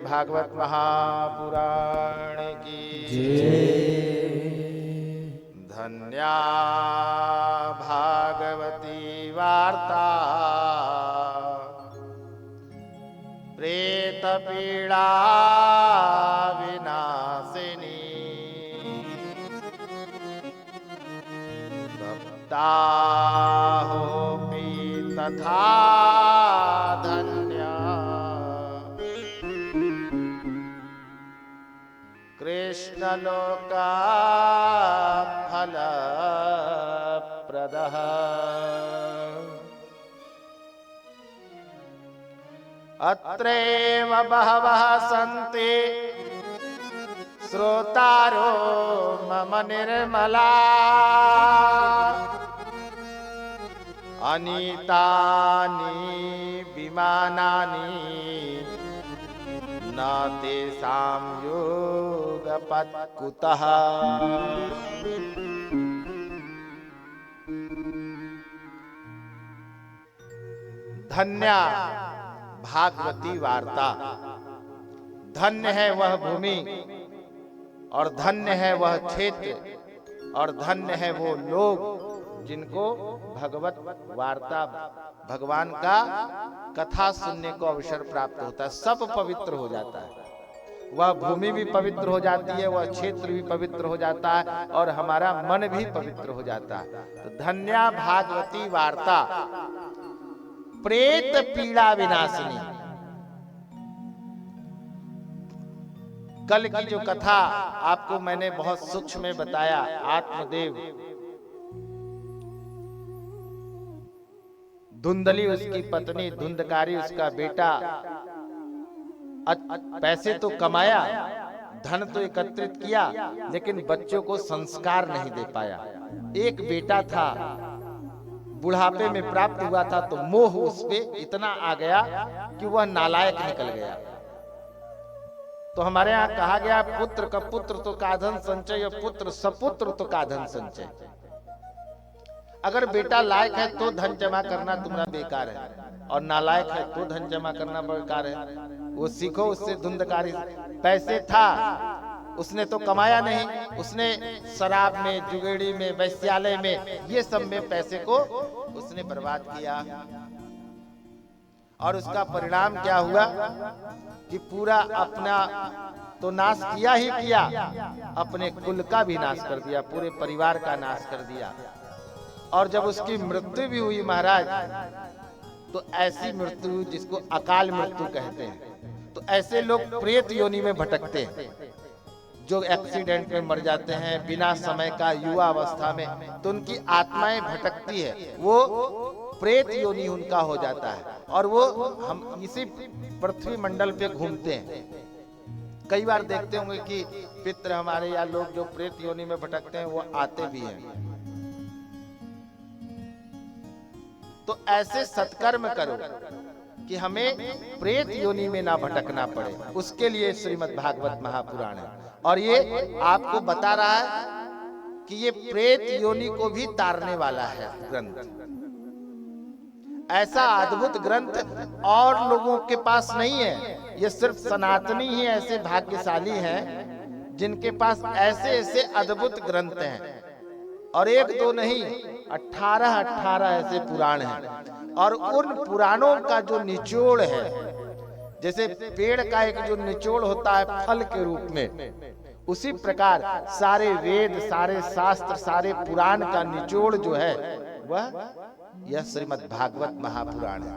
भागवत महापुराण की धन्या भागवती वार्ता प्रेत पीड़ा विनाशिनी भक्ताहोपि तथा धन्या कृष्णलोका फलप्रदः अत्रैव बहवः सन्ति श्रोतारो मम निर्मला अनीतानि विमानानि न तेषां योगपत् कुतः। धन्या भागवती वार्ता, धन्य है वह भूमि और धन्य है वह क्षेत्र और धन्य है वो लोग जिनको भगवत वार्ता भगवान का कथा सुनने को अवसर प्राप्त होता है। सब पवित्र हो जाता है, वह भूमि भी पवित्र हो जाती है, वह क्षेत्र भी पवित्र हो जाता है और हमारा मन भी पवित्र हो जाता है। तो धन्या भागवती वार्ता प्रेत पीड़ा विनाशिनी। कल की जो कथा आपको मैंने बहुत सूक्ष्म में बताया, आत्मदेव धुंधली उसकी पत्नी, धुंधकारी उसका बेटा, पैसे तो कमाया, धन तो एकत्रित किया, लेकिन बच्चों को संस्कार नहीं दे पाया। एक बेटा था, बुढ़ापे में प्राप्त हुआ था, तो मोह उस पे इतना आ गया कि वह नालायक निकल गया। तो हमारे यहाँ कहा गया, पुत्र का पुत्र तो काधन संचय, पुत्र सपुत्र तो काधन संचय। अगर बेटा लायक है तो धन जमा करना तुम्हारा बेकार है, और नालायक है तो धन जमा करना बेकार है। वो सीखो उससे। धुंधकारी पैसे था, उसने तो कमाया नहीं, उसने शराब में, जुगेड़ी में, वैश्यालय में, ये सब में पैसे को उसने बर्बाद किया। और उसका परिणाम क्या हुआ कि पूरा अपना तो नाश किया ही किया, अपने कुल का भी नाश कर दिया, पूरे परिवार का नाश कर दिया। और जब उसकी मृत्यु भी हुई महाराज, तो ऐसी मृत्यु जिसको अकाल मृत्यु कहते हैं, तो ऐसे लोग प्रेत योनि में भटकते हैं, जो एक्सीडेंट में मर जाते हैं बिना समय का, युवा अवस्था में, तो उनकी आत्माएं भटकती है, वो प्रेत योनि उनका हो जाता है और वो हम इसी पृथ्वी मंडल पे घूमते हैं। कई बार देखते होंगे कि पितृ हमारे या लोग जो प्रेत योनि में भटकते हैं वो आते भी हैं। तो ऐसे सत्कर्म करो कि हमें प्रेत योनि में ना भटकना पड़े। उसके लिए श्रीमद् भागवत महापुराण है, और ये आपको बता रहा है कि ये प्रेत योनि को भी तारने वाला है ग्रंथ। ऐसा अद्भुत ग्रंथ और लोगों के पास नहीं है, ये सिर्फ सनातनी ही ऐसे भाग्यशाली हैं जिनके पास ऐसे ऐसे अद्भुत ग्रंथ हैं। और एक दो नहीं, 18 ऐसे पुराण हैं। और उन पुराणों का जो निचोड़ है, जैसे पेड़ का एक जो निचोड़ होता है फल के रूप में, उसी प्रकार सारे वेद, सारे शास्त्र, सारे पुराण का निचोड़ जो है वह यह श्रीमद् भागवत महापुराण है।